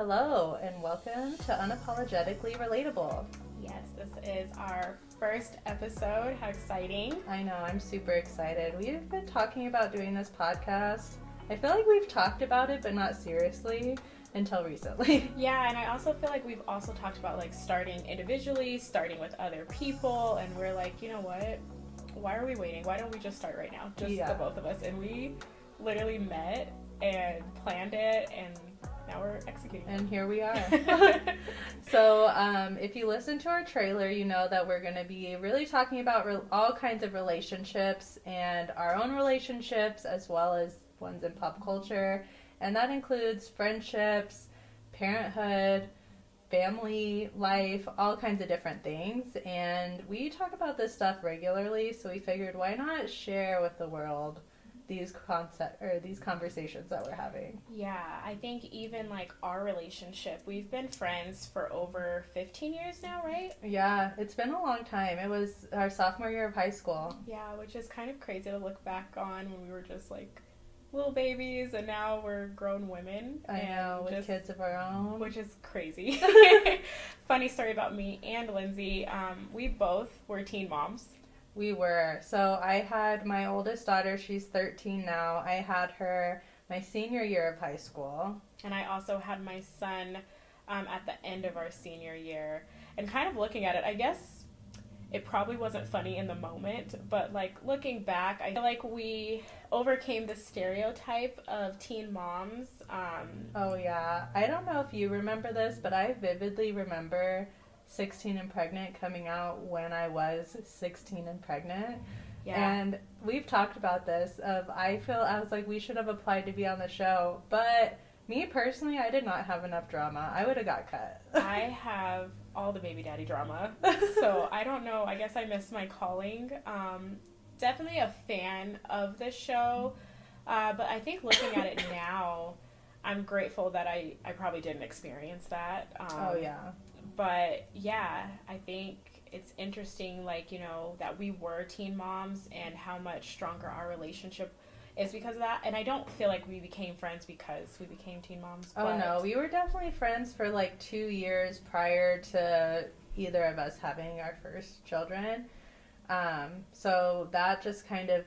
Hello, and welcome to Unapologetically Relatable. Yes, this is our first episode. How exciting. I know, I'm super excited. We've been talking about doing this podcast. I feel like we've talked about it, but not seriously until recently. Yeah, and I also feel like we've also talked about like starting individually, starting with other people, and we're like, you know what? Why are we waiting? Why don't we just start right now? Just the both of us. And we literally met and planned it, and now we're executing. And here we are. So if you listen to our trailer, you know that we're going to be really talking about all kinds of relationships and our own relationships as well as ones in pop culture. And that includes friendships, parenthood, family life, all kinds of different things. And we talk about this stuff regularly, so we figured why not share with the world these conversations that we're having. Yeah, I think even like our relationship, we've been friends for over 15 years now, right? Yeah, it's been a long time. It was our sophomore year of high school. Yeah, which is kind of crazy to look back on when we were just like little babies and now we're grown women. I know, with kids of our own. Which is crazy. Funny story about me and Lindsay. We both were teen moms. We were. So I had my oldest daughter, she's 13 now. I had her my senior year of high school. And I also had my son at the end of our senior year. And kind of looking at it, I guess it probably wasn't funny in the moment, but like looking back, I feel like we overcame the stereotype of teen moms. Oh yeah. I don't know if you remember this, but I vividly remember 16 and Pregnant coming out when I was 16 and pregnant. Yeah. And we've talked about this I was like, we should have applied to be on the show, but me personally, I did not have enough drama. I would have got cut. I have all the baby daddy drama, so I don't know, I guess I missed my calling. Definitely a fan of the show, but I think looking at it now, I'm grateful that I probably didn't experience that. Oh yeah. But yeah, I think it's interesting, like, you know, that we were teen moms and how much stronger our relationship is because of that. And I don't feel like we became friends because we became teen moms. Oh no, we were definitely friends for like 2 years prior to either of us having our first children. So that just kind of,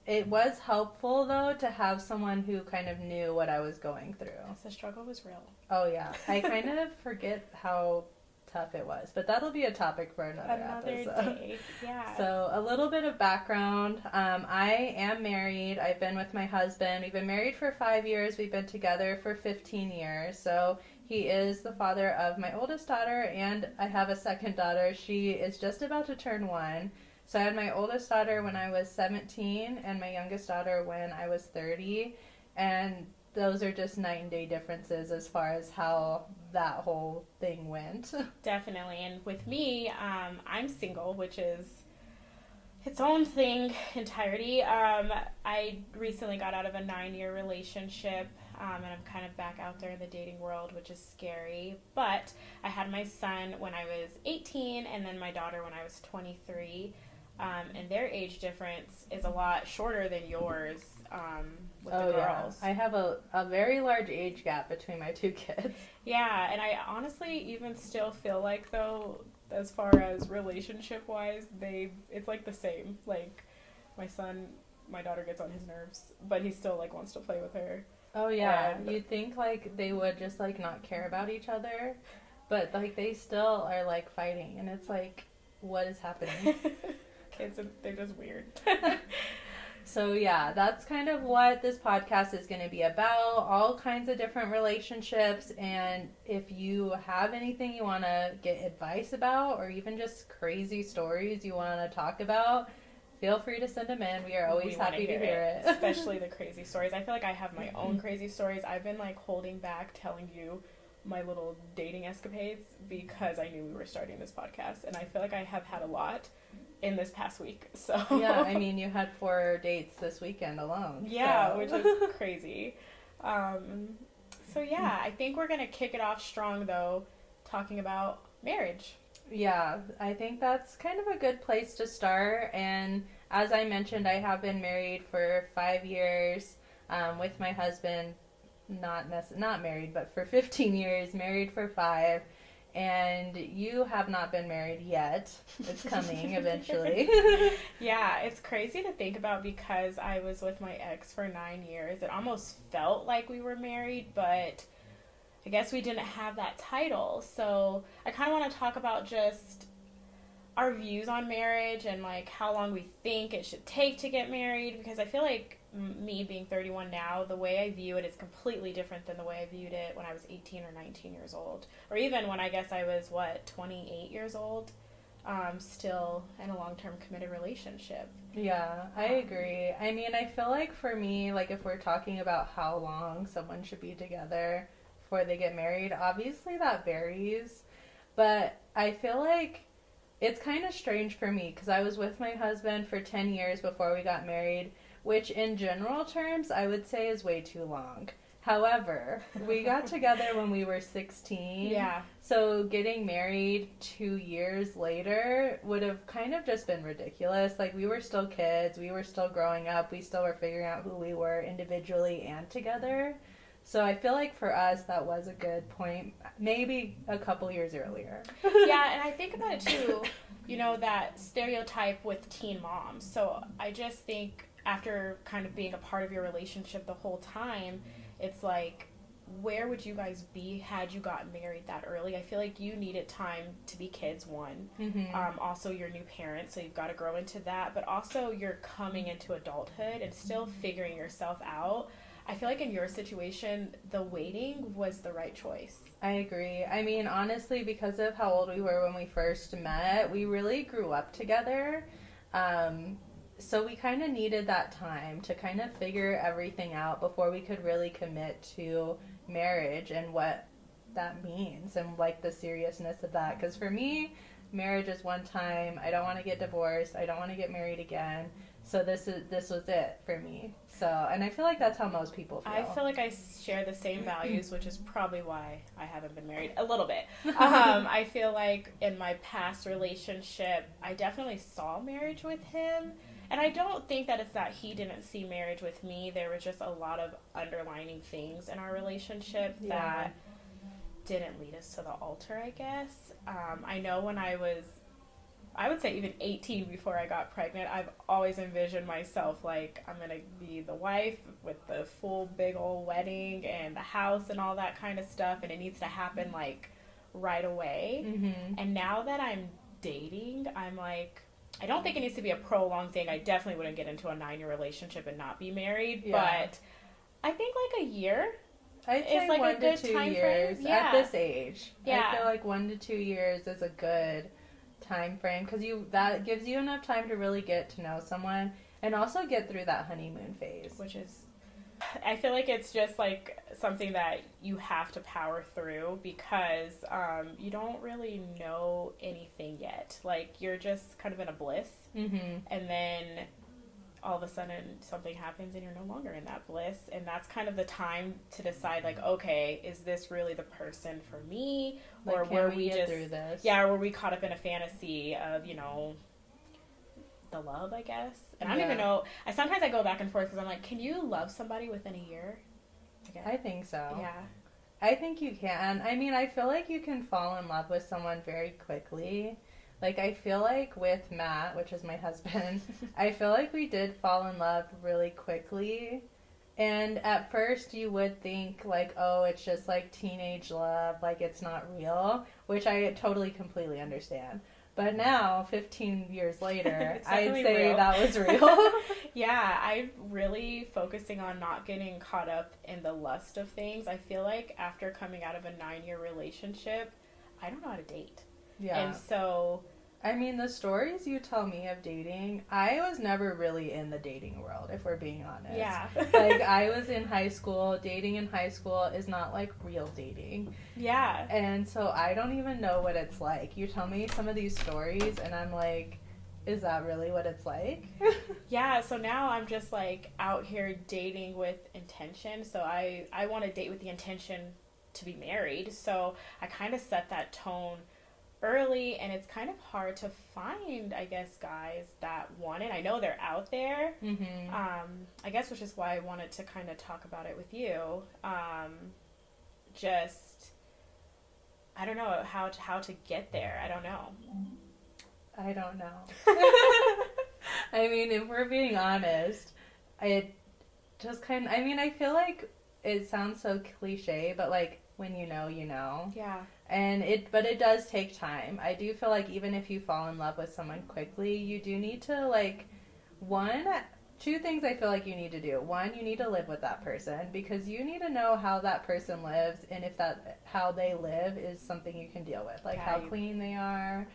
it was helpful though to have someone who kind of knew what I was going through. Yes, the struggle was real. Oh yeah, I kind of forget how tough it was, but that'll be a topic for another episode. Day. Yeah. So a little bit of background. I am married. I've been with my husband. We've been married for 5 years. We've been together for 15 years. So he is the father of my oldest daughter, and I have a second daughter. She is just about to turn 1. So I had my oldest daughter when I was 17 and my youngest daughter when I was 30. And those are just night and day differences as far as how that whole thing went. Definitely. And with me, I'm single, which is its own thing entirety. I recently got out of a 9-year relationship, and I'm kind of back out there in the dating world, which is scary. But I had my son when I was 18 and then my daughter when I was 23. And their age difference is a lot shorter than yours with the girls. Yeah. I have a very large age gap between my 2 kids. Yeah, and I honestly even still feel like, though, as far as relationship-wise, it's like the same. Like, my daughter gets on his nerves, but he still, like, wants to play with her. Oh, yeah. You'd think, like, they would just, like, not care about each other, but, like, they still are, like, fighting, and it's like, what is happening? Kids, they're just weird. So yeah, that's kind of what this podcast is going to be about, all kinds of different relationships, and if you have anything you want to get advice about or even just crazy stories you want to talk about, feel free to send them in. We are always happy to hear it. Especially the crazy stories. I feel like I have my own crazy stories. I've been like holding back telling you my little dating escapades because I knew we were starting this podcast, and I feel like I have had a lot in this past week. So yeah, I mean, you had 4 dates this weekend alone. Yeah, so. Which is crazy. So yeah, I think we're gonna kick it off strong though, talking about marriage. Yeah, I think that's kind of a good place to start. And as I mentioned, I have been married for 5 years with my husband not married, but for 15 years, married for 5, and you have not been married yet. It's coming eventually. Yeah, it's crazy to think about because I was with my ex for 9 years. It almost felt like we were married, but I guess we didn't have that title. So I kind of want to talk about just our views on marriage and like how long we think it should take to get married, because I feel like me being 31 now, the way I view it is completely different than the way I viewed it when I was 18 or 19 years old, or even when I guess I was 28 years old, still in a long-term committed relationship. Yeah, I agree. I mean, I feel like for me, like if we're talking about how long someone should be together before they get married, obviously that varies, but I feel like it's kind of strange for me because I was with my husband for 10 years before we got married, which in general terms I would say is way too long. However, we got together when we were 16. Yeah. So getting married 2 years later would have kind of just been ridiculous. Like, we were still kids. We were still growing up. We still were figuring out who we were individually and together. So I feel like for us, that was a good point. Maybe a couple years earlier. Yeah, and I think about it too, that stereotype with teen moms. So I just think after kind of being a part of your relationship the whole time, it's like, where would you guys be had you gotten married that early? I feel like you needed time to be kids, one. Mm-hmm. Also, you're new parents, so you've got to grow into that. But also, you're coming into adulthood and still figuring yourself out. I feel like in your situation, the waiting was the right choice. I agree. I mean, honestly, because of how old we were when we first met, we really grew up together. So we kind of needed that time to kind of figure everything out before we could really commit to marriage and what that means and like the seriousness of that. Because for me, marriage is one time. I don't want to get divorced. I don't want to get married again. So this was it for me. So, and I feel like that's how most people feel. I feel like I share the same values, which is probably why I haven't been married a little bit. I feel like in my past relationship, I definitely saw marriage with him. And I don't think that it's that he didn't see marriage with me. There was just a lot of underlining things in our relationship that didn't lead us to the altar, I guess. I know when I would say even 18 before I got pregnant, I've always envisioned myself like I'm going to be the wife with the full big old wedding and the house and all that kind of stuff. And it needs to happen like right away. Mm-hmm. And now that I'm dating, I'm like, I don't think it needs to be a prolonged thing. I definitely wouldn't get into a 9-year relationship and not be married. Yeah. But I think like a year I'd say like 1 to 2 years at this age. Yeah. I feel like 1 to 2 years is a good time frame because that gives you enough time to really get to know someone and also get through that honeymoon phase. Which is, I feel like it's just like something that you have to power through because you don't really know anything yet. Like you're just kind of in a bliss, mm-hmm. and then all of a sudden something happens and you're no longer in that bliss, and that's kind of the time to decide like, okay, is this really the person for me, or like, were we get just through this? Yeah, or were we caught up in a fantasy of the love, I guess. And I don't even know. Sometimes I go back and forth because I'm like, can you love somebody within a year? I think so. Yeah. I think you can. I mean, I feel like you can fall in love with someone very quickly. Like, I feel like with Matt, which is my husband, I feel like we did fall in love really quickly. And at first you would think, like, oh, it's just, like, teenage love, like, it's not real, which I totally, completely understand. But now, 15 years later, I'd say real. That was real. Yeah, I'm really focusing on not getting caught up in the lust of things. I feel like after coming out of a 9-year relationship, I don't know how to date. Yeah. And so, I mean, the stories you tell me of dating, I was never really in the dating world, if we're being honest. Yeah. Like, I was in high school. Dating in high school is not, like, real dating. Yeah. And so I don't even know what it's like. You tell me some of these stories, and I'm like, is that really what it's like? Yeah, so now I'm just, like, out here dating with intention. So I want to date with the intention to be married. So I kind of set that tone early, and it's kind of hard to find, I guess, guys that want it. I know they're out there. Mm-hmm. I guess, which is why I wanted to kind of talk about it with you. Just, I don't know how to get there. I don't know. I don't know. I mean, if we're being honest, it just kind of, I mean, I feel like it sounds so cliche, but like when you know, you know. Yeah. But it does take time. I do feel like even if you fall in love with someone quickly, you do need to like, two things I feel like you need to do. One, you need to live with that person because you need to know how that person lives and if that, how they live is something you can deal with. Like how clean they are,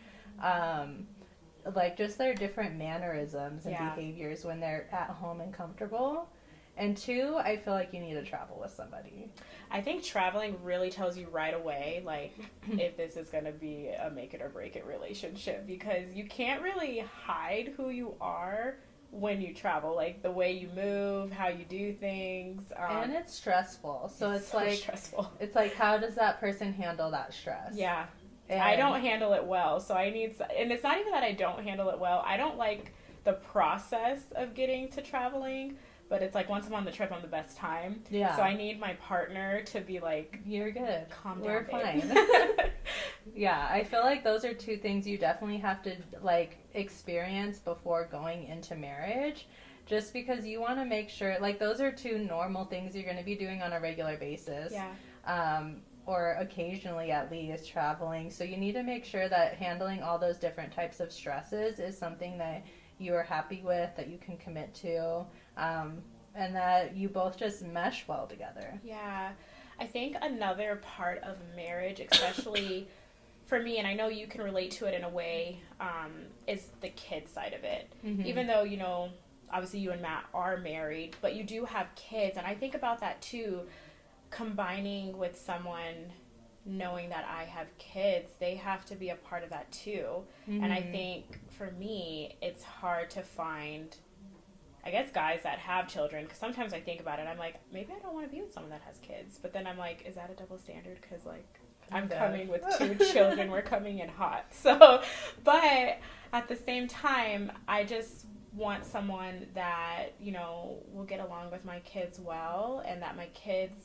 like just their different mannerisms and behaviors when they're at home and comfortable. And two, I feel like you need to travel with somebody. I think traveling really tells you right away, like, if this is going to be a make it or break it relationship, because you can't really hide who you are when you travel, like the way you move, how you do things. And it's stressful. So it's so like, stressful. It's like, how does that person handle that stress? Yeah. And I don't handle it well. So I need, and it's not even that I don't handle it well. I don't like the process of getting to traveling. But it's like once I'm on the trip, I'm the best time. Yeah. So I need my partner to be like, you're good. Calm down, We're babe. fine. Yeah, I feel like those are two things you definitely have to like experience before going into marriage. Just because you want to make sure, like those are two normal things you're going to be doing on a regular basis. Yeah. Or occasionally at least traveling. So you need to make sure that handling all those different types of stresses is something that you are happy with, that you can commit to, and that you both just mesh well together. Yeah. I think another part of marriage, especially for me, and I know you can relate to it in a way, is the kid side of it. Mm-hmm. Even though, you know, obviously you and Matt are married, but you do have kids. And I think about that too, combining with someone knowing that I have kids, they have to be a part of that too. Mm-hmm. And I think for me, it's hard to find, I guess, guys that have children, because sometimes I think about it, I'm like, maybe I don't want to be with someone that has kids. But then I'm like, is that a double standard? Because like, I'm coming with 2 children, we're coming in hot. So, but at the same time, I just want someone that, you know, will get along with my kids well, and that my kids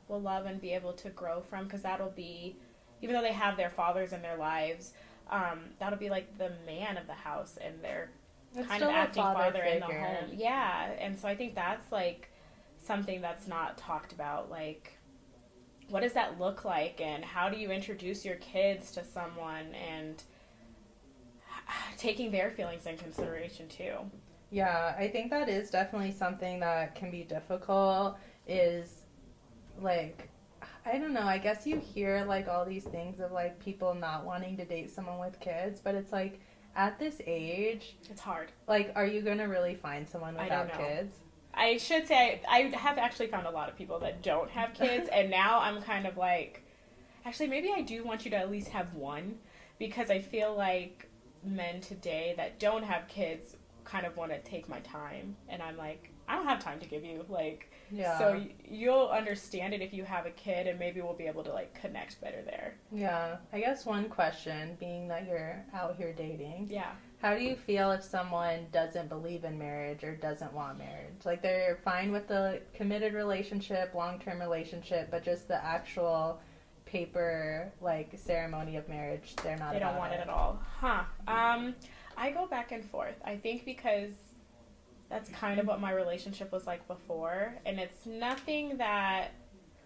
will love and be able to grow from, because that'll be, even though they have their fathers in their lives, that'll be like the man of the house and their kind of acting father in the home. Yeah, and so I think that's like something that's not talked about, like what does that look like and how do you introduce your kids to someone and taking their feelings in consideration too. Yeah, I think that is definitely something that can be difficult, is like, I don't know, I guess you hear like all these things of like people not wanting to date someone with kids, but it's like at this age, it's hard. Like, are you going to really find someone without kids? I should say I have actually found a lot of people that don't have kids, and now I'm kind of like, actually maybe I do want you to at least have one, because I feel like men today that don't have kids kind of want to take my time, and I'm like, I don't have time to give you, like, yeah. So you'll understand it if you have a kid, and maybe we'll be able to like connect better there. Yeah, I guess one question being that you're out here dating. Yeah. How do you feel if someone doesn't believe in marriage or doesn't want marriage? Like they're fine with the committed relationship, long-term relationship, but just the actual paper like ceremony of marriage, they don't want it at all. Huh. I go back and forth. I think because that's kind of what my relationship was like before, and it's nothing that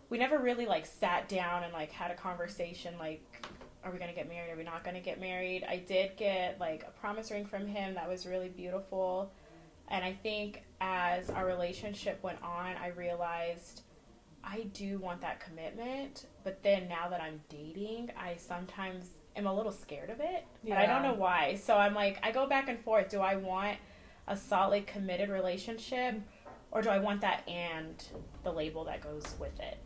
we never really like sat down and like had a conversation like, are we going to get married? Are we not going to get married? I did get like a promise ring from him that was really beautiful. And I think as our relationship went on, I realized I do want that commitment. But then now that I'm dating, I sometimes am a little scared of it. Yeah. And I don't know why. So I'm like, I go back and forth. Do I want a solid committed relationship, or do I want that and the label that goes with it?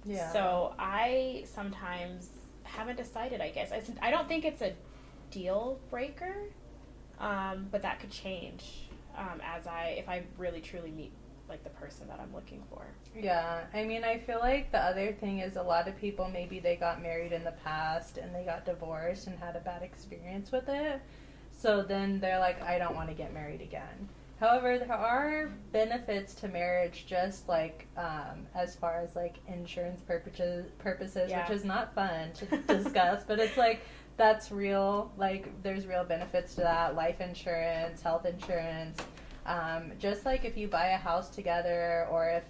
Yeah. So I sometimes haven't decided, I guess. I don't think it's a deal breaker, but that could change if I really truly meet like the person that I'm looking for. Yeah, I mean, I feel like the other thing is a lot of people, maybe they got married in the past and they got divorced and had a bad experience with it. So then they're like, I don't want to get married again. However, there are benefits to marriage, just like as far as like insurance purposes, Yeah. which is not fun to discuss, but it's like that's real. Like there's real benefits to that: life insurance, health insurance. Just like if you buy a house together, or if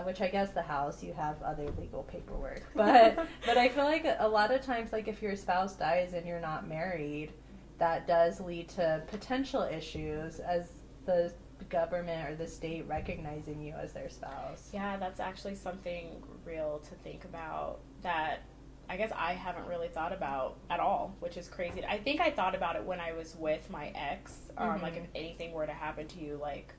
which I guess the house, you have other legal paperwork, but I feel like a lot of times, like if your spouse dies and you're not married, that does lead to potential issues as the government or the state recognizing you as their spouse. Yeah, that's actually something real to think about that I guess I haven't really thought about at all, which is crazy. I think I thought about it when I was with my ex, like if anything were to happen to you, like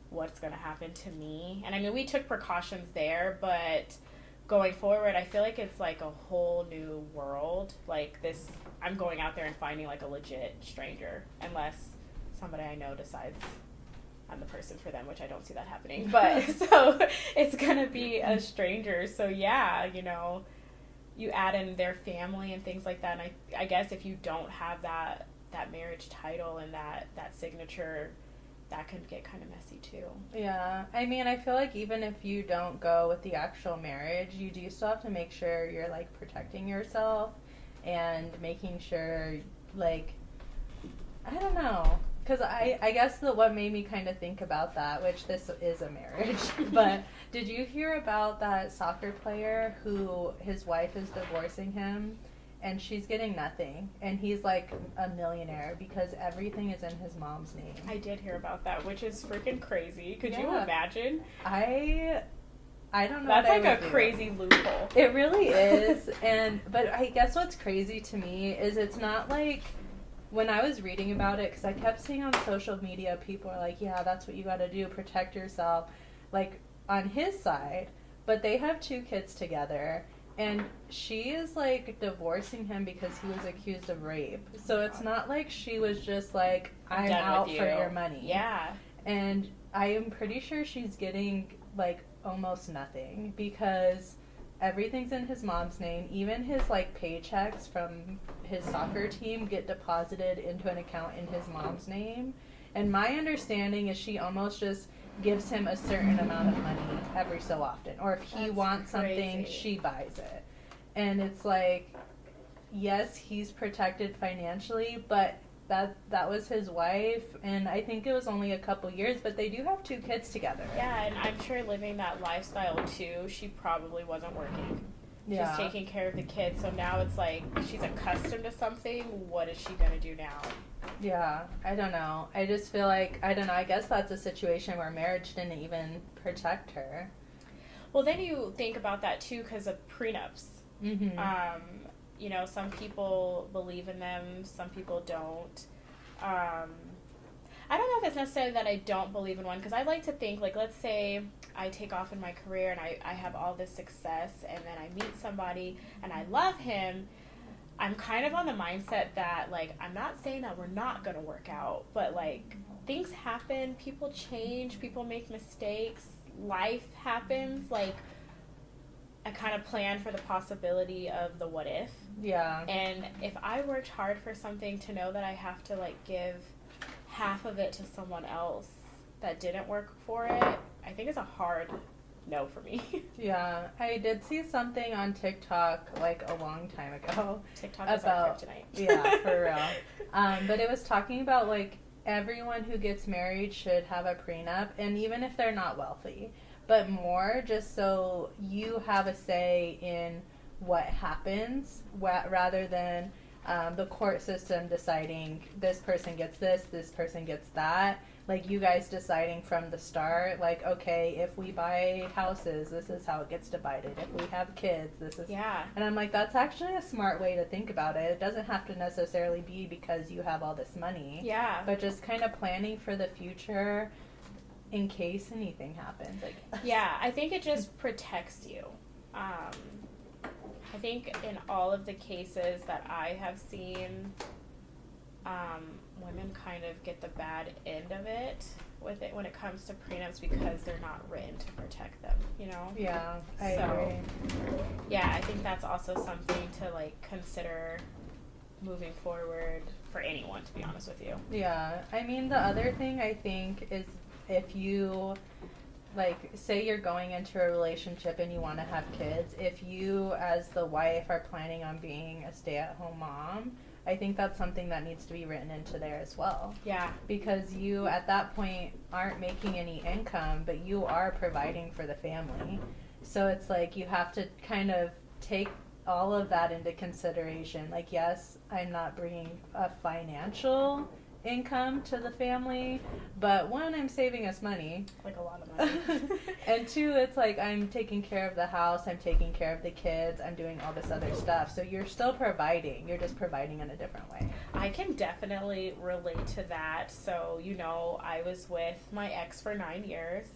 what's going to happen to me. And I mean, we took precautions there, but going forward, I feel like it's like a whole new world. Like this, I'm going out there and finding like a legit stranger, unless somebody I know decides I'm the person for them, which I don't see that happening. But so it's going to be a stranger. So yeah, you know, you add in their family and things like that. And I guess if you don't have that marriage title and that signature, that can get kind of messy too. Yeah, I mean, I feel like even if you don't go with the actual marriage, you do still have to make sure you're like protecting yourself and making sure, like, I don't know, because I guess what made me kind of think about that, which this is a marriage, but did you hear about that soccer player who his wife is divorcing him? And she's getting nothing. And he's like a millionaire because everything is in his mom's name. I did hear about that, which is freaking crazy. Could you imagine? I don't know. That's like a crazy loophole. It really is. But I guess what's crazy to me is it's not like, when I was reading about it, because I kept seeing on social media, people are like, yeah, that's what you got to do, protect yourself, like on his side. But they have 2 kids together. And she is, like, divorcing him because he was accused of rape. So it's not like she was just like, I'm out for your money. Yeah. And I am pretty sure she's getting, like, almost nothing because everything's in his mom's name. Even his, like, paychecks from his soccer team get deposited into an account in his mom's name. And my understanding is she almost just gives him a certain amount of money every so often, or if he wants something, she buys it. And it's like, yes, he's protected financially, but that was his wife, and I think it was only a couple years, but they do have 2 kids together. Yeah, and I'm sure living that lifestyle too, she probably wasn't working. Yeah. She's taking care of the kids, so now it's like she's accustomed to something. What is she gonna do now? Yeah, I don't know. I just feel like, I don't know, I guess that's a situation where marriage didn't even protect her. Well, then you think about that too because of prenups. Mm-hmm. You know, some people believe in them, some people don't. I don't know if it's necessarily that I don't believe in one, because I like to think, like, let's say I take off in my career and I have all this success, and then I meet somebody and I love him. I'm kind of on the mindset that, like, I'm not saying that we're not going to work out, but, like, things happen, people change, people make mistakes, life happens. Like, I kind of plan for the possibility of the what if. Yeah. And if I worked hard for something, to know that I have to, like, give half of it to someone else that didn't work for it, I think it's a hard no for me. Yeah, I did see something on TikTok like a long time ago. TikTok is our kryptonite. Yeah, for real. But it was talking about like everyone who gets married should have a prenup, and even if they're not wealthy, but more just so you have a say in what happens rather than the court system deciding this person gets this person gets that. Like, you guys deciding from the start, like, okay, if we buy houses, this is how it gets divided. If we have kids, this is... Yeah. And I'm like, that's actually a smart way to think about it. It doesn't have to necessarily be because you have all this money. Yeah. But just kind of planning for the future in case anything happens. Like, yeah, I think it just protects you. I think in all of the cases that I have seen... women kind of get the bad end of it, with it when it comes to prenups because they're not written to protect them, you know? Yeah, I agree. Yeah, I think that's also something to like consider moving forward for anyone, to be honest with you. Yeah, I mean, the other thing I think is if you, like, say you're going into a relationship and you want to have kids, if you as the wife are planning on being a stay-at-home mom, I think that's something that needs to be written into there as well. Yeah. Because you, at that point, aren't making any income, but you are providing for the family. So it's like you have to kind of take all of that into consideration. Like, yes, I'm not bringing a financial income to the family, but one, I'm saving us money. Like a lot of money. And two, it's like I'm taking care of the house, I'm taking care of the kids, I'm doing all this other stuff. So you're still providing, you're just providing in a different way. I can definitely relate to that. So, you know, I was with my ex for 9 years.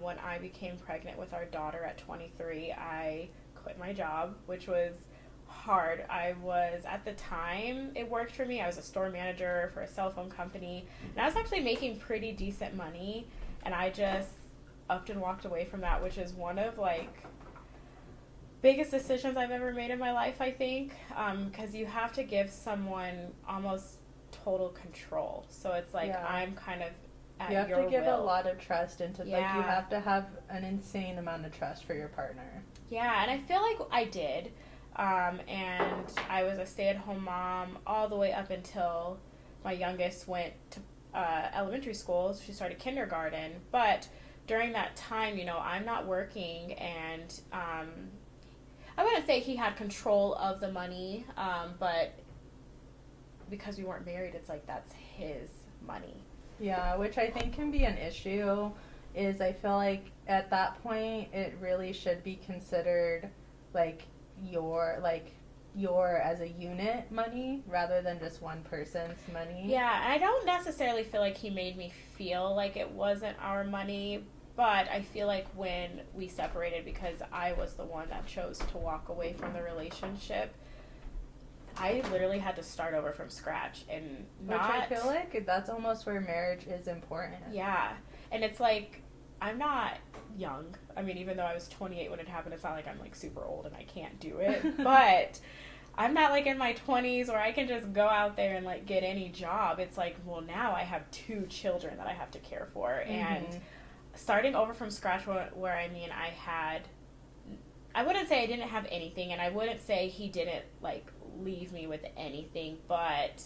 When I became pregnant with our daughter at 23, I quit my job, which was hard. I was, at the time, it worked for me. I was a store manager for a cell phone company, and I was actually making pretty decent money, and I just upped and walked away from that, which is one of, like, biggest decisions I've ever made in my life, I think, because you have to give someone almost total control. So it's like, yeah. I'm kind of at your will. You have to give a lot of trust into, yeah. like, you have to have an insane amount of trust for your partner. Yeah, and I feel like I did. And I was a stay-at-home mom all the way up until my youngest went to elementary school. She started kindergarten. But during that time, you know, I'm not working, and I wouldn't say he had control of the money, but because we weren't married, it's like that's his money. Yeah, which I think can be an issue, is I feel like at that point it really should be considered like your as a unit money rather than just one person's money. Yeah, I don't necessarily feel like he made me feel like it wasn't our money, but I feel like when we separated, because I was the one that chose to walk away from the relationship, I literally had to start over from scratch, and which I feel like that's almost where marriage is important. Yeah, and it's like, I'm not young. I mean, even though I was 28 when it happened, it's not like I'm like super old and I can't do it. But I'm not like in my 20s where I can just go out there and like get any job. It's like, well, now I have 2 children that I have to care for. Mm-hmm. And starting over from scratch, where I mean, I wouldn't say I didn't have anything, and I wouldn't say he didn't like leave me with anything, but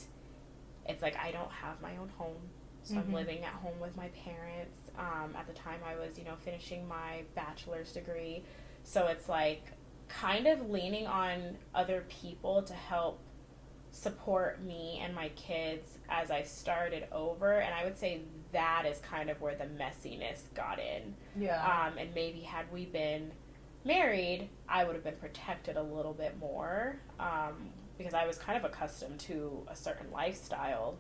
it's like I don't have my own home. So I'm living at home with my parents. At the time I was, you know, finishing my bachelor's degree. So it's like kind of leaning on other people to help support me and my kids as I started over. And I would say that is kind of where the messiness got in. Yeah. And maybe had we been married, I would have been protected a little bit more, because I was kind of accustomed to a certain lifestyle.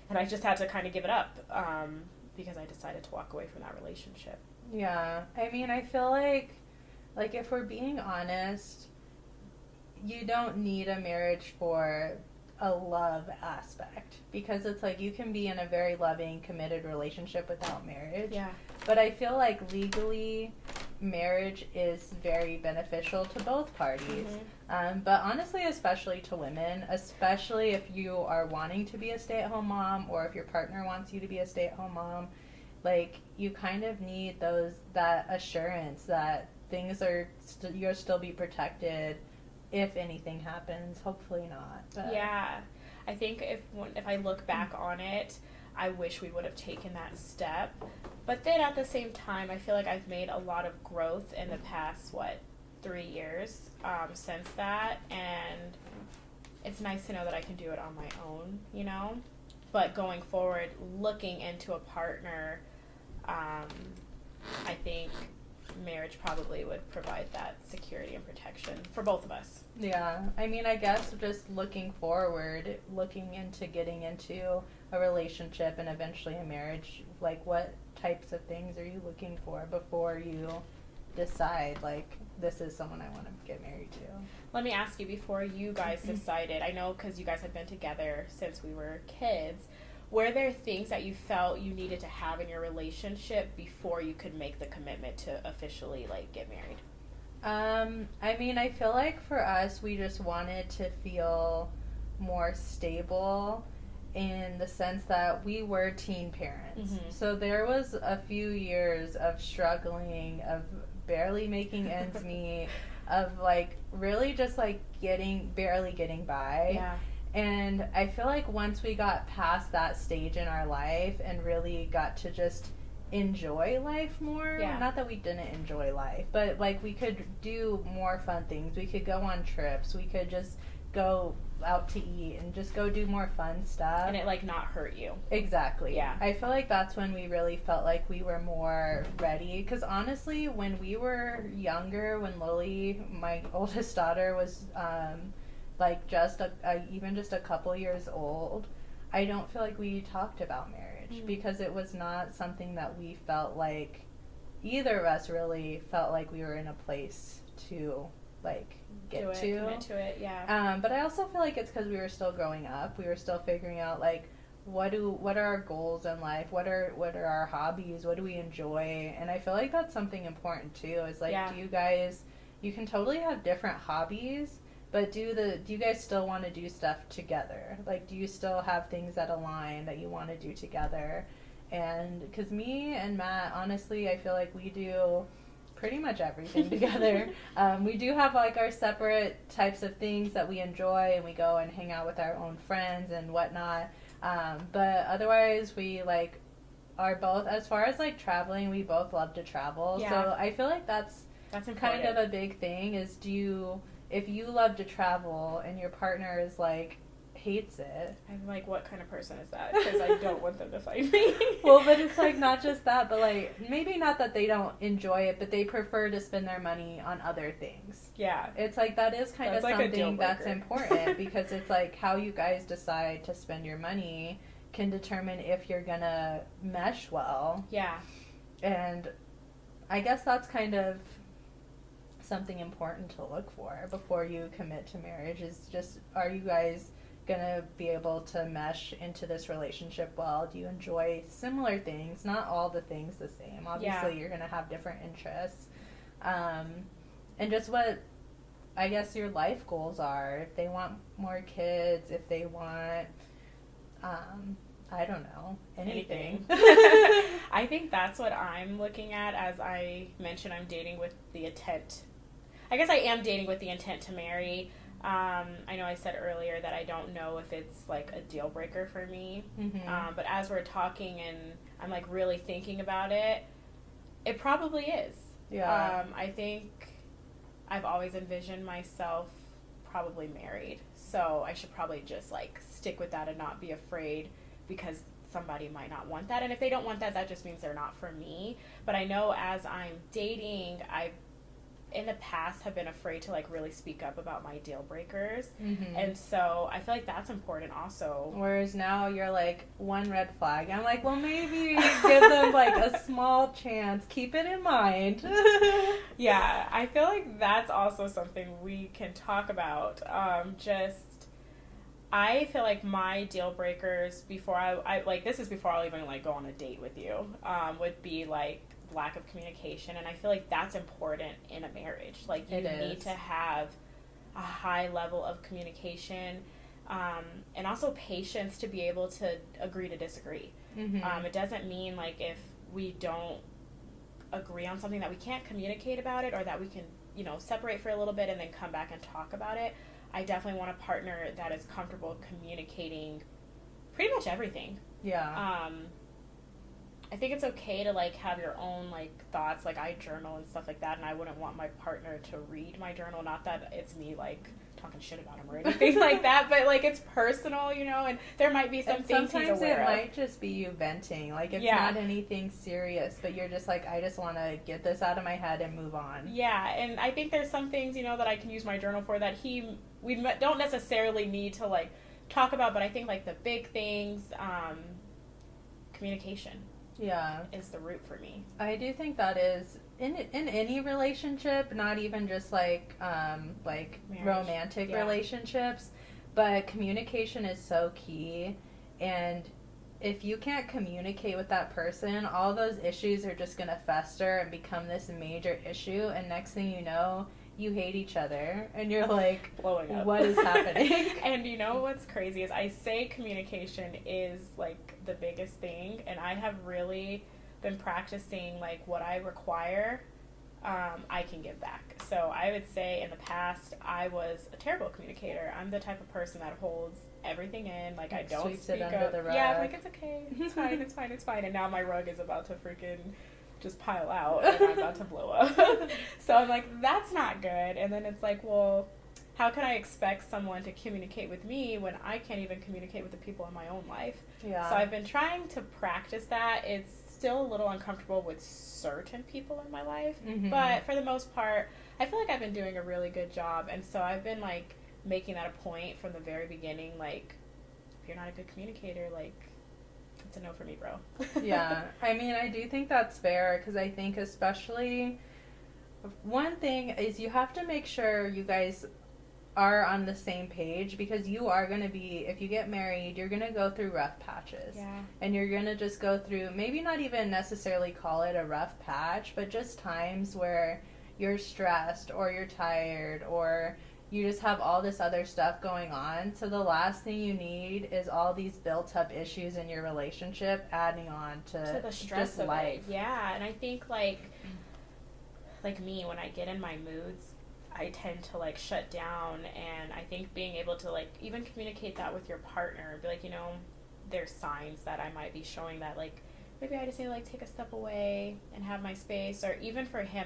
And I just had to kind of give it up, because I decided to walk away from that relationship. Yeah. I mean, I feel like if we're being honest, you don't need a marriage for a love aspect. Because it's like you can be in a very loving, committed relationship without marriage. Yeah. But I feel like legally, marriage is very beneficial to both parties. But honestly, especially to women, especially if you are wanting to be a stay-at-home mom, or if your partner wants you to be a stay-at-home mom, like you kind of need that assurance that things are you'll still be protected if anything happens. Hopefully not. But. Yeah, I think if I look back on it, I wish we would have taken that step. But then at the same time, I feel like I've made a lot of growth in the past, 3 years since that. And it's nice to know that I can do it on my own, you know? But going forward, looking into a partner, I think marriage probably would provide that security and protection for both of us. Yeah. I mean, I guess just looking forward, looking into getting into a relationship and eventually a marriage, like what types of things are you looking for before you decide, like, this is someone I want to get married to? Let me ask you, before you guys decided, I know because you guys have been together since we were kids, were there things that you felt you needed to have in your relationship before you could make the commitment to officially like get married? I mean, I feel like for us, we just wanted to feel more stable in the sense that we were teen parents. Mm-hmm. So there was a few years of struggling, of barely making ends meet, of like really just like barely getting by. Yeah. And I feel like once we got past that stage in our life and really got to just enjoy life more, not that we didn't enjoy life, but like we could do more fun things. We could go on trips. We could just go out to eat and just go do more fun stuff. And it like not hurt you. Exactly. Yeah. I feel like that's when we really felt like we were more ready. Because honestly, when we were younger, when Lily, my oldest daughter, was like just even just a couple years old, I don't feel like we talked about marriage because it was not something that we felt like either of us really felt like we were in a place to like commit to it. Yeah. But I also feel like it's because we were still growing up. We were still figuring out like what are our goals in life? What are our hobbies? What do we enjoy? And I feel like that's something important too. Is like, do you guys? You can totally have different hobbies, but do you guys still want to do stuff together? Like, do you still have things that align that you want to do together? And because me and Matt, honestly, I feel like we do pretty much everything together. We do have like our separate types of things that we enjoy, and we go and hang out with our own friends and whatnot. But otherwise, we like are both, as far as like traveling, we both love to travel. Yeah. So I feel like that's kind of a big thing. Is if you love to travel and your partner is like hates it. I'm like, what kind of person is that? Because I don't want them to fight me. Well, but it's like not just that, but like maybe not that they don't enjoy it, but they prefer to spend their money on other things. Yeah. It's like that is kind of like something that's important because it's like how you guys decide to spend your money can determine if you're gonna mesh well. Yeah. And I guess that's kind of something important to look for before you commit to marriage is just, are you guys gonna be able to mesh into this relationship well? Do you enjoy similar things? Not all the things the same. Obviously, you're gonna have different interests. And just what, I guess, your life goals are. If they want more kids, if they want, I don't know, anything. I think that's what I'm looking at. As I mentioned, I'm dating with the intent. I guess I am dating with the intent to marry. I know I said earlier that I don't know if it's like a deal breaker for me. Mm-hmm. But as we're talking and I'm like really thinking about it, it probably is. Yeah. I think I've always envisioned myself probably married. So I should probably just like stick with that and not be afraid because somebody might not want that. And if they don't want that, that just means they're not for me. But I know as I'm dating, I in the past have been afraid to like really speak up about my deal breakers. Mm-hmm. And so I feel like that's important also. Whereas now you're like, one red flag. I'm like, well, maybe give them like a small chance. Keep it in mind. Yeah, I feel like that's also something we can talk about. I feel like my deal breakers before I like, this is before I'll even like go on a date with you, would be like lack of communication. And I feel like that's important in a marriage. Like you need to have a high level of communication, and also patience to be able to agree to disagree. Mm-hmm. It doesn't mean like if we don't agree on something that we can't communicate about it, or that we can, separate for a little bit and then come back and talk about it. I definitely want a partner that is comfortable communicating pretty much everything. Yeah. I think it's okay to like have your own like thoughts. Like I journal and stuff like that, and I wouldn't want my partner to read my journal. Not that it's me like talking shit about him or anything like that, but like it's personal, and there might be some things he's aware of. Sometimes it might just be you venting. Like it's not anything serious, but you're just like, I just want to get this out of my head and move on. Yeah, and I think there's some things, that I can use my journal for that we don't necessarily need to like talk about, but I think like the big things, communication. Yeah, is the root for me. I do think that is in any relationship, not even just like romantic relationships, but communication is so key. And if you can't communicate with that person, all those issues are just going to fester and become this major issue. And next thing you know, you hate each other. And you're like, blowing up. What is happening? And you know what's crazy is I say communication is like the biggest thing. And I have really been practicing like what I require, I can give back. So I would say in the past, I was a terrible communicator. I'm the type of person that holds everything in. Like, I don't Sweeps speak it under up. the rug. Yeah, I'm like, it's okay. It's fine. It's fine. It's fine. And now my rug is about to freaking just pile out and I'm about to blow up. So I'm like, that's not good. And then it's like, well, how can I expect someone to communicate with me when I can't even communicate with the people in my own life? Yeah. So I've been trying to practice that. It's still a little uncomfortable with certain people in my life, but for the most part, I feel like I've been doing a really good job. And so I've been like making that a point from the very beginning. Like, if you're not a good communicator, like, it's a no for me, bro. Yeah. I mean, I do think that's fair, because I think especially one thing is you have to make sure you guys are on the same page, because you are going to be, if you get married, you're going to go through rough patches. Yeah. And you're going to just go through, maybe not even necessarily call it a rough patch, but just times where you're stressed or you're tired or you just have all this other stuff going on. So the last thing you need is all these built up issues in your relationship adding on to the stress just of life. it. Yeah. And I think like me, when I get in my moods, I tend to like shut down, and I think being able to like even communicate that with your partner, be like, you know, there's signs that I might be showing that like maybe I just need to like take a step away and have my space. Or even for him,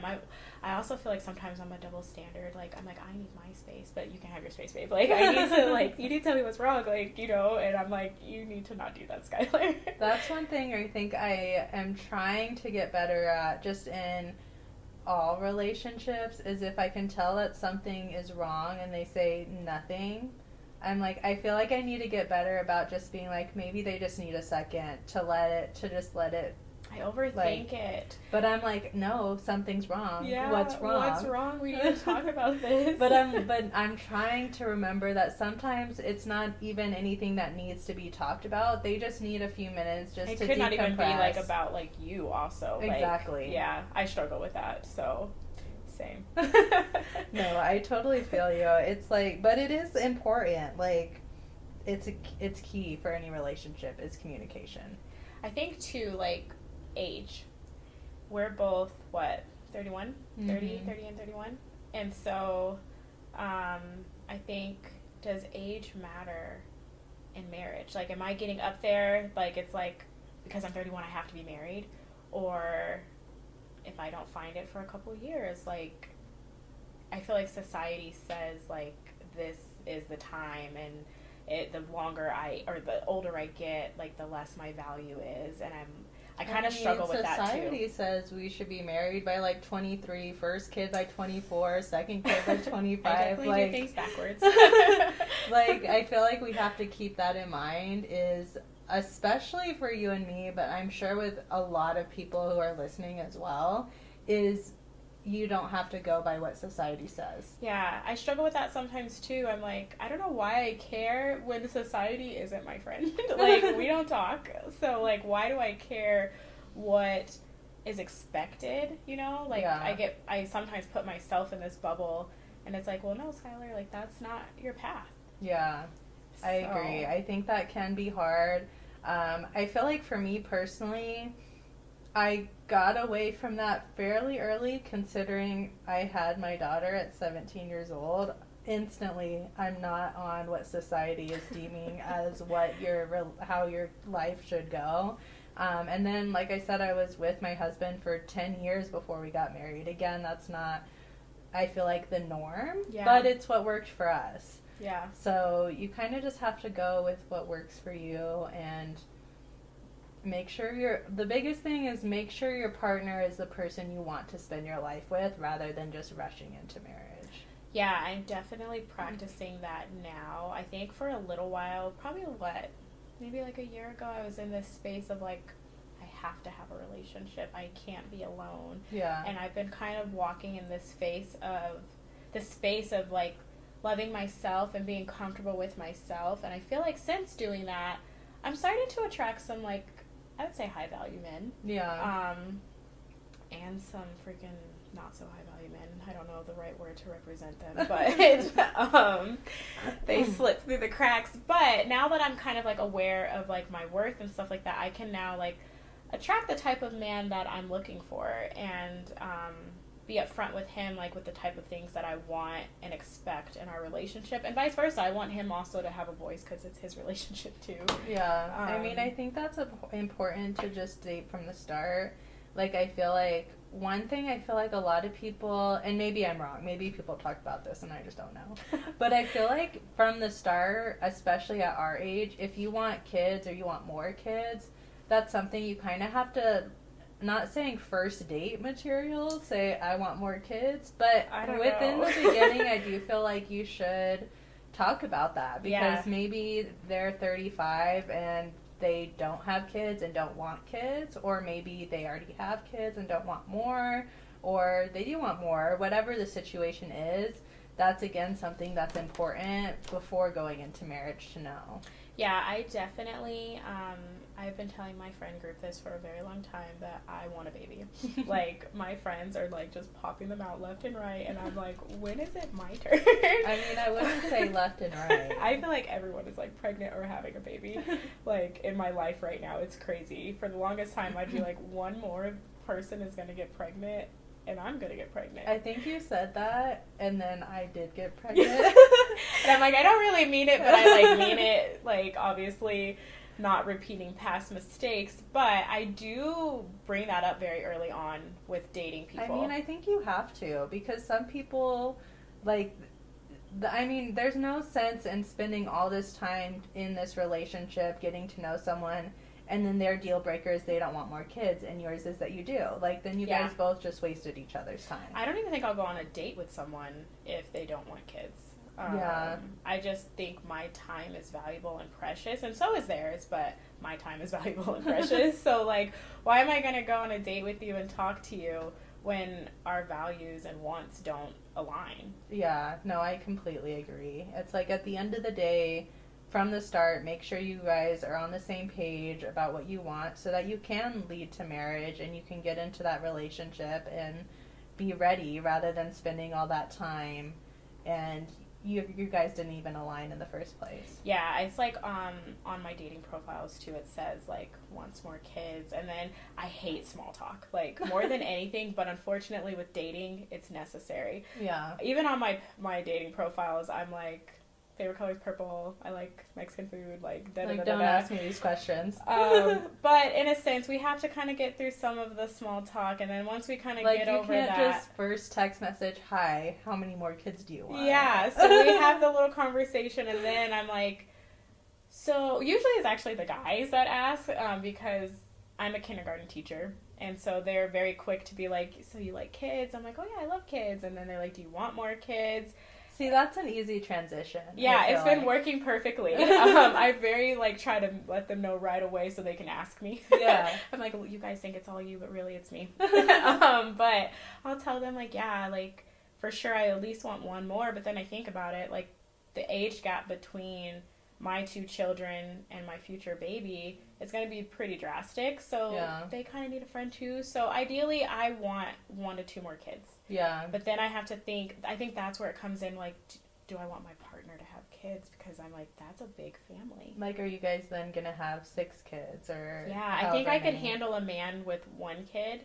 I also feel like sometimes I'm a double standard. Like, I'm like, I need my space, but you can have your space, babe. Like, I need to like, you need to tell me what's wrong, like, you know. And I'm like, you need to not do that, Skylar. That's one thing I think I am trying to get better at, just in all relationships, is if I can tell that something is wrong and they say nothing, I'm like, I feel like I need to get better about just being like, maybe they just need a second to just let it. I overthink it. But I'm like, no, something's wrong. Yeah, what's wrong? What's wrong? We need to talk about this. But I'm trying to remember that sometimes it's not even anything that needs to be talked about. They just need a few minutes just to decompress. It could not even be like about like you also. Exactly. Like, yeah, I struggle with that. So same. No, I totally feel you. It's like, but it is important. Like, it's key for any relationship is communication. I think too, like, age. We're both, what, 31? 30 and 31? And so, I think, does age matter in marriage? Like, am I getting up there, like, it's like, because I'm 31, I have to be married? Or if I don't find it for a couple years, like, I feel like society says, like, this is the time, and the older I get, like, the less my value is, and I kind of struggle with that too. Society says we should be married by like 23, first kid by 24, second kid by 25. I definitely do things backwards. Like, I feel like we have to keep that in mind, is especially for you and me, but I'm sure with a lot of people who are listening as well, is you don't have to go by what society says. Yeah, I struggle with that sometimes too. I'm like, I don't know why I care when society isn't my friend. Like, we don't talk. So, like, why do I care what is expected, you know? Like, yeah. I sometimes put myself in this bubble, and it's like, well, no, Skylar, like, that's not your path. Yeah, I agree. I think that can be hard. I feel like for me personally, I got away from that fairly early, considering I had my daughter at 17 years old. Instantly, I'm not on what society is deeming as how your life should go. And then, like I said, I was with my husband for 10 years before we got married. Again, that's not, I feel like, the norm, but it's what worked for us. Yeah. So you kind of just have to go with what works for you, and make sure the biggest thing is make sure your partner is the person you want to spend your life with, rather than just rushing into marriage. Yeah, I'm definitely practicing that now. I think for a little while, probably maybe like a year ago, I was in this space of like, I have to have a relationship. I can't be alone. Yeah. And I've been kind of walking in this space of like loving myself and being comfortable with myself. And I feel like since doing that, I'm starting to attract some, like, I would say high value men. Yeah. And some freaking not so high value men. I don't know the right word to represent them, but they slip through the cracks. But now that I'm kind of like aware of like my worth and stuff like that, I can now like attract the type of man that I'm looking for, and be upfront with him, like with the type of things that I want and expect in our relationship, and vice versa. I want him also to have a voice because it's his relationship too. Yeah. I mean, I think that's important to just date from the start. Like, I feel like one thing I feel like a lot of people, and maybe I'm wrong, maybe people talk about this and I just don't know, but I feel like from the start, especially at our age, if you want kids or you want more kids, that's something you kind of have to, not saying first date material, say I want more kids, but within the beginning, I do feel like you should talk about that, because maybe they're 35 and they don't have kids and don't want kids, or maybe they already have kids and don't want more, or they do want more, whatever the situation is. That's again something that's important before going into marriage to know. Yeah, I definitely, I've been telling my friend group this for a very long time, that I want a baby. Like, my friends are, like, just popping them out left and right, and I'm like, when is it my turn? I mean, I wouldn't say left and right. I feel like everyone is, like, pregnant or having a baby, like, in my life right now. It's crazy. For the longest time, I'd be like, one more person is going to get pregnant, and I'm going to get pregnant. I think you said that, and then I did get pregnant. And I'm like, I don't really mean it, but I, like, mean it, like, obviously not repeating past mistakes, but I do bring that up very early on with dating people. I mean, I think you have to, because some people, like, I mean, there's no sense in spending all this time in this relationship, getting to know someone, and then their deal breaker is they don't want more kids, and yours is that you do. Like, then you guys both just wasted each other's time. I don't even think I'll go on a date with someone if they don't want kids. I just think my time is valuable and precious, and so is theirs, but my time is valuable and precious. So, like, why am I going to go on a date with you and talk to you when our values and wants don't align? Yeah, no, I completely agree. It's like, at the end of the day, from the start, make sure you guys are on the same page about what you want, so that you can lead to marriage and you can get into that relationship and be ready, rather than spending all that time and you guys didn't even align in the first place. Yeah, it's like on my dating profiles too, it says like wants more kids, and then I hate small talk, like, more than anything, but unfortunately with dating it's necessary. Yeah. Even on my dating profiles, I'm like, favorite color is purple, I like Mexican food, like da da da da. Don't ask me these questions. But in a sense, we have to kind of get through some of the small talk, and then once we kind of get over that, you can't just first text message, hi, how many more kids do you want? Yeah, so we have the little conversation, and then I'm like, so usually it's actually the guys that ask, because I'm a kindergarten teacher, and so they're very quick to be like, so you like kids? I'm like, oh yeah, I love kids. And then they're like, do you want more kids? See, that's an easy transition. Yeah, it's been working perfectly. I very, like, try to let them know right away so they can ask me. Yeah. I'm like, well, you guys think it's all you, but really it's me. But I'll tell them, like, yeah, like, for sure I at least want one more. But then I think about it, like, the age gap between my two children and my future baby is going to be pretty drastic. So they kind of need a friend too. So ideally I want 1 to 2 more kids. Yeah. But then I have to think, I think that's where it comes in, like, do I want my partner to have kids? Because I'm like, that's a big family. Like, are you guys then going to have 6 kids or? Yeah, I think I could handle a man with 1 kid,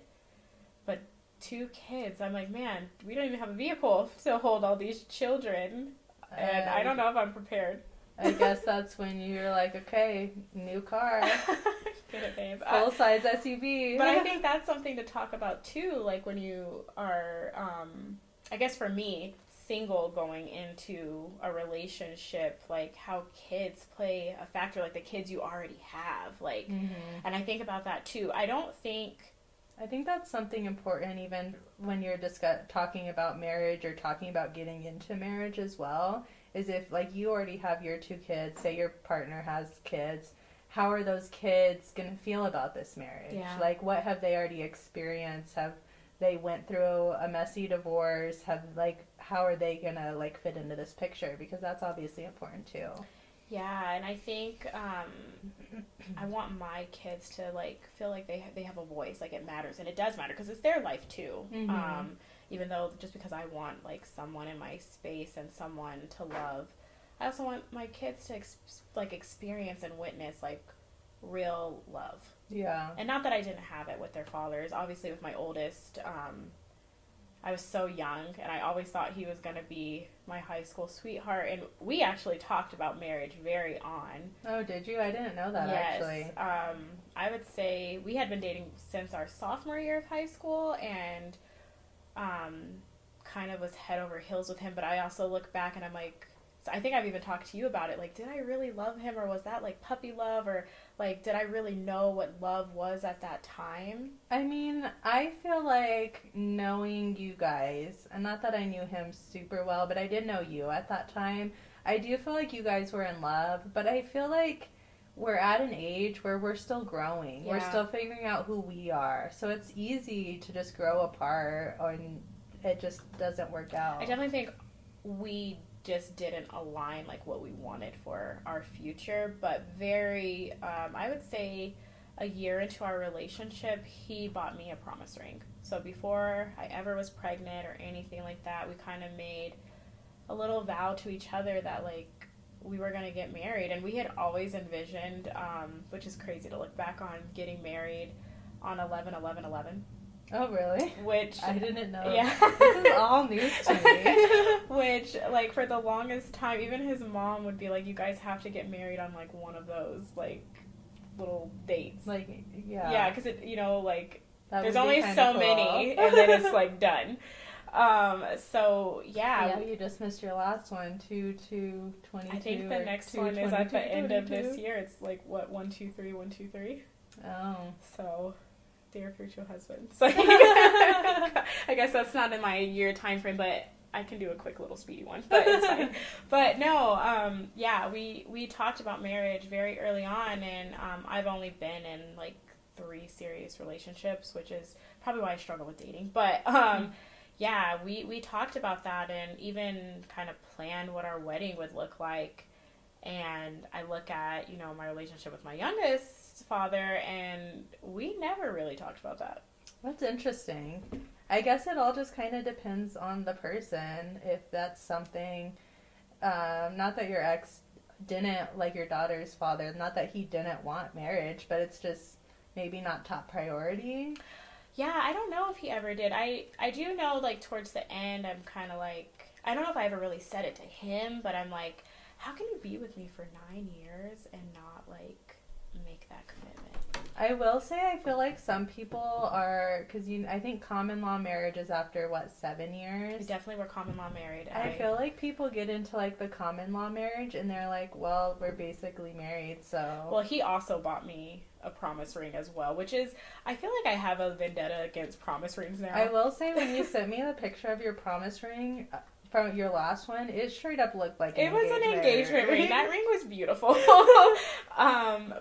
but 2 kids, I'm like, man, we don't even have a vehicle to hold all these children. And I don't know if I'm prepared. I guess that's when you're like, okay, new car. Get it, babe. Full-size SUV. But I think that's something to talk about, too, like, when you are, I guess for me, single going into a relationship, like, how kids play a factor, like, the kids you already have, like, and I think about that, too. I think that's something important even when you're talking about marriage or talking about getting into marriage as well, is if, like, you already have your 2 kids, say your partner has kids, how are those kids going to feel about this marriage? Yeah. Like, what have they already experienced? Have they went through a messy divorce? How are they going to, like, fit into this picture? Because that's obviously important too. Yeah, and I think I want my kids to like feel like they have a voice, like it matters, and it does matter because it's their life too. Even though just because I want like someone in my space and someone to love, I also want my kids to experience and witness like real love. Yeah. And not that I didn't have it with their fathers. Obviously, with my oldest, I was so young, and I always thought he was going to be my high school sweetheart. And we actually talked about marriage very on. Oh, did you? I didn't know that, actually. I would say we had been dating since our sophomore year of high school, and kind of was head over heels with him. But I also look back, and I'm like, I think I've even talked to you about it. Like, did I really love him, or was that like puppy love, or like did I really know what love was at that time? I mean, I feel like knowing you guys, and not that I knew him super well, but I did know you at that time. I do feel like you guys were in love, but I feel like we're at an age where we're still growing. Yeah. We're still figuring out who we are. So it's easy to just grow apart, and it just doesn't work out. I definitely think we just didn't align like what we wanted for our future, but very I would say a year into our relationship he bought me a promise ring. So before I ever was pregnant or anything like that, we kind of made a little vow to each other that like we were going to get married, and we had always envisioned, which is crazy to look back on, getting married on 11/11/11. Oh, really? Which I didn't know. Yeah. This is all news to me. Which, like, for the longest time, even his mom would be like, you guys have to get married on, like, one of those, like, little dates. Like, yeah. Yeah, because, it, you know, like, that there's only so cool. many, and then it's, like, done. So, yeah. Yeah, you just missed your last one, 2/2/22. I think the next one is at the end of this year. It's, like, what, 1/2/3, 1/2/3? Oh. So... dear future husband. So I guess that's not in my year time frame, but I can do a quick little speedy one. But it's fine. But no, yeah, we talked about marriage very early on, and I've only been in like 3 serious relationships, which is probably why I struggle with dating. But yeah, we talked about that and even kind of planned what our wedding would look like. And I look at, you know, my relationship with my youngest father, and we never really talked about that. That's interesting. I guess it all just kind of depends on the person. If that's something, not that your ex didn't, like your daughter's father, not that he didn't want marriage, but it's just maybe not top priority. Yeah, I don't know if he ever did. I do know, like, towards the end, I'm kind of like, I don't know if I ever really said it to him, but I'm like, how can you be with me for 9 years and not, like, make that commitment? I will say I feel like some people are, because I think common law marriage is after, 7 years? We definitely were common law married. I feel like people get into, like, the common law marriage, and they're like, well, we're basically married, so... Well, he also bought me a promise ring as well, which is, I feel like I have a vendetta against promise rings now. I will say, when you sent me the picture of your promise ring... from your last one, it straight up looked like an engagement ring. That ring was beautiful.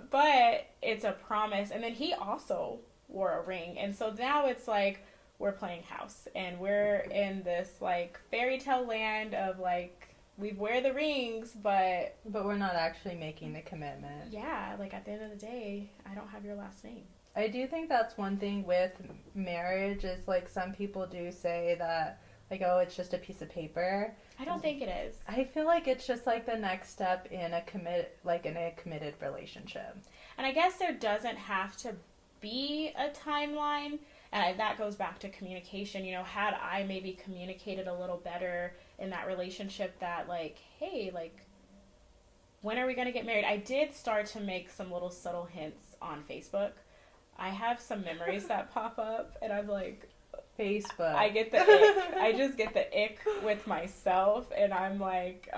But it's a promise. And then he also wore a ring. And so now it's like we're playing house. And we're in this like fairy tale land of like we wear the rings, but we're not actually making the commitment. Yeah, like at the end of the day, I don't have your last name. I do think that's one thing with marriage is like some people do say that like, oh, it's just a piece of paper. I don't think it is. I feel like it's just like the next step in a committed relationship. And I guess there doesn't have to be a timeline. And that goes back to communication. You know, had I maybe communicated a little better in that relationship that like, hey, like, when are we going to get married? I did start to make some little subtle hints on Facebook. I have some memories that pop up and I'm like, Facebook. I get the ick. I just get the ick with myself, and I'm like,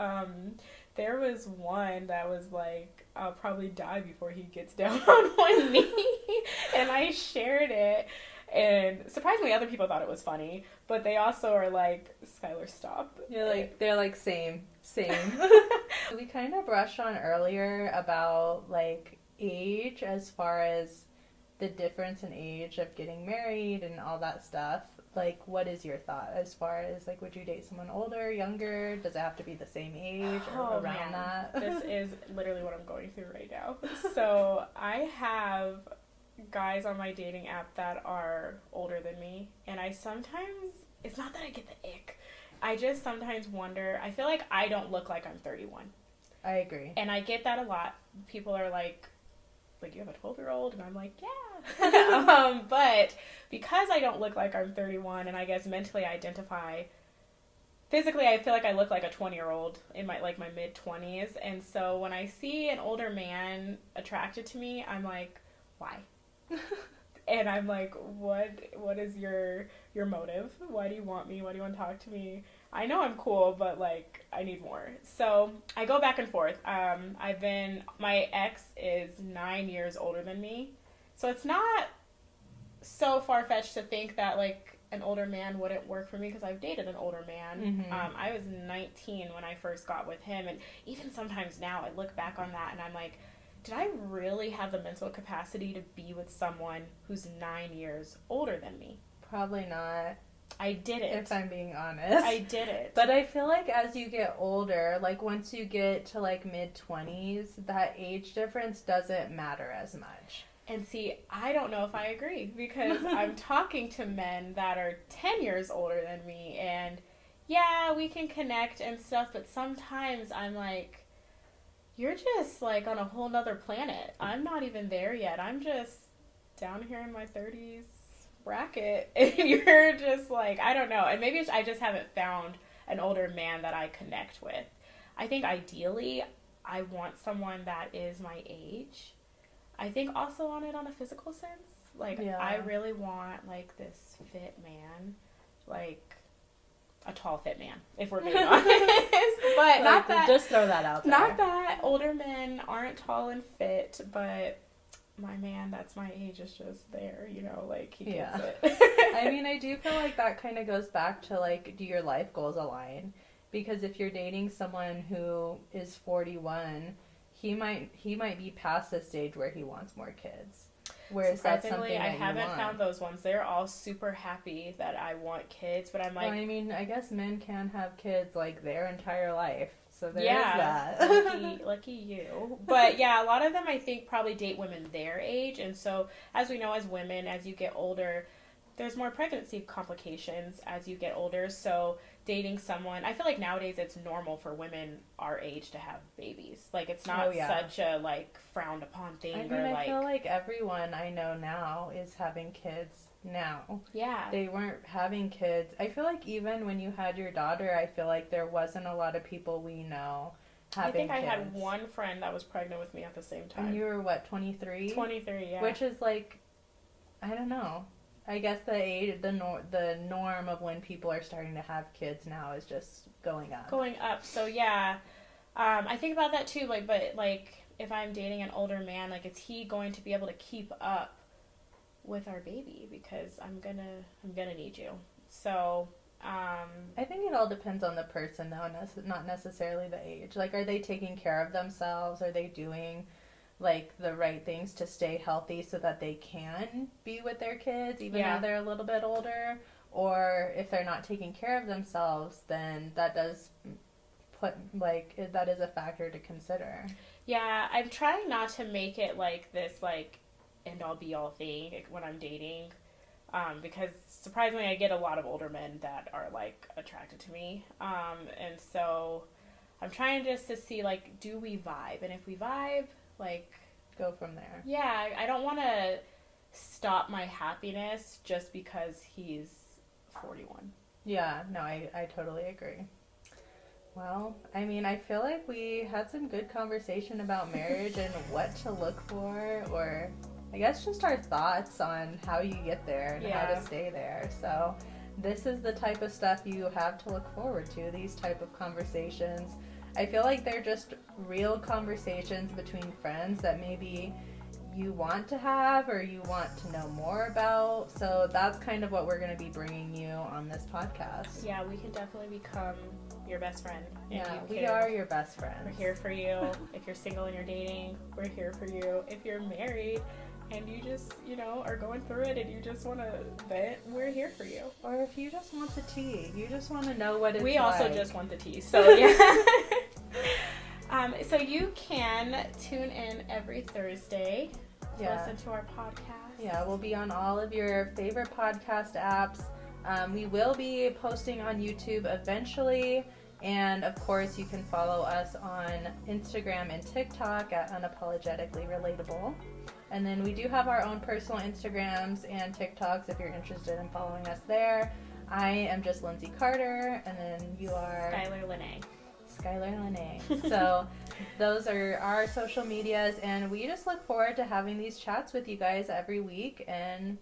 there was one that was like, I'll probably die before he gets down on one knee, and I shared it, and surprisingly other people thought it was funny, but they also are like, Skylar, stop. They're like, same. We kind of brushed on earlier about like age as far as the difference in age of getting married and all that stuff, like, what is your thought as far as, like, would you date someone older, younger? Does it have to be the same age or around that? This is literally what I'm going through right now. So I have guys on my dating app that are older than me, and I sometimes, it's not that I get the ick, I just sometimes wonder, I feel like I don't look like I'm 31. I agree. And I get that a lot. People are like, you have a 12-year-old? And I'm like, yeah. But because I don't look like I'm 31, and I guess mentally I identify, physically I feel like I look like a 20-year-old in my mid-20s. And so when I see an older man attracted to me, I'm like, why? And I'm like, what is your motive? Why do you want me? Why do you want to talk to me? I know I'm cool, but, like, I need more. So I go back and forth. My ex is 9 years older than me. So it's not so far-fetched to think that, like, an older man wouldn't work for me, because I've dated an older man. Mm-hmm. I was 19 when I first got with him. And even sometimes now I look back on that and I'm like, did I really have the mental capacity to be with someone who's 9 years older than me? Probably not. I did it. If I'm being honest. I did it. But I feel like as you get older, like once you get to like mid-20s, that age difference doesn't matter as much. And see, I don't know if I agree, because I'm talking to men that are 10 years older than me, and yeah, we can connect and stuff, but sometimes I'm like, you're just like on a whole nother planet. I'm not even there yet. I'm just down here in my 30s bracket, and you're just like, I don't know. And maybe I just haven't found an older man that I connect with. I think ideally I want someone that is my age. I think also on a physical sense. Like, yeah. I really want, like, this fit man. Like, a tall, fit man, if we're being honest. But like, not that... Just throw that out there. Not that older men aren't tall and fit, but my man that's my age is just there, you know, like, he gets it. I mean, I do feel like that kind of goes back to, like, do your life goals align? Because if you're dating someone who is 41, he might be past the stage where he wants more kids. Whereas that's something that I haven't found those ones. They're all super happy that I want kids, but I'm like... Well, I mean, I guess men can have kids, like, their entire life. So there is that. Lucky you. But yeah, a lot of them I think probably date women their age. And so as we know, as women, as you get older, there's more pregnancy complications as you get older. So dating someone, I feel like nowadays it's normal for women our age to have babies. Like, it's not such a, like, frowned upon thing. I mean, I feel like everyone I know now is having kids now. Yeah. They weren't having kids. I feel like even when you had your daughter, I feel like there wasn't a lot of people we know having kids. I think I had one friend that was pregnant with me at the same time. And you were, what, 23? 23, yeah. Which is, like, I don't know. I guess the age, the norm of when people are starting to have kids now is just going up. So, yeah. I think about that, too. Like, but, like, if I'm dating an older man, like, is he going to be able to keep up with our baby? Because I'm gonna need you. So, I think it all depends on the person, though, not necessarily the age. Like, are they taking care of themselves? Are they doing, like, the right things to stay healthy so that they can be with their kids, even though they're a little bit older? Or if they're not taking care of themselves, then that does that is a factor to consider. Yeah, I'm trying not to make it, like, this, like, end-all be-all thing when I'm dating, because surprisingly I get a lot of older men that are, like, attracted to me, and so I'm trying just to see, like, do we vibe? And if we vibe, like, go from there. Yeah, I don't want to stop my happiness just because he's 41. Yeah, no, I totally agree. Well, I mean, I feel like we had some good conversation about marriage and what to look for, or I guess just our thoughts on how you get there and how to stay there. So this is the type of stuff you have to look forward to, these type of conversations. I feel like they're just real conversations between friends that maybe you want to have or you want to know more about. So that's kind of what we're going to be bringing you on this podcast. Yeah, we can definitely become your best friend. Yeah, we are your best friends. We're here for you. If you're single and you're dating, we're here for you. If you're married, and you just, are going through it and you just want to vent, we're here for you. Or if you just want the tea, you just want to know what it's like. We also just want the tea, so yeah. So you can tune in every Thursday to listen to our podcast. Yeah, we'll be on all of your favorite podcast apps. We will be posting on YouTube eventually. And of course, you can follow us on Instagram and TikTok at Unapologetically Relatable. And then we do have our own personal Instagrams and TikToks if you're interested in following us there. I am just Lindsay Carter, and then you are... Skylar Lene. So those are our social medias, and we just look forward to having these chats with you guys every week and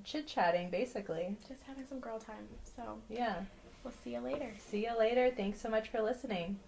chit-chatting, basically. Just having some girl time. So yeah. We'll see you later. See you later. Thanks so much for listening.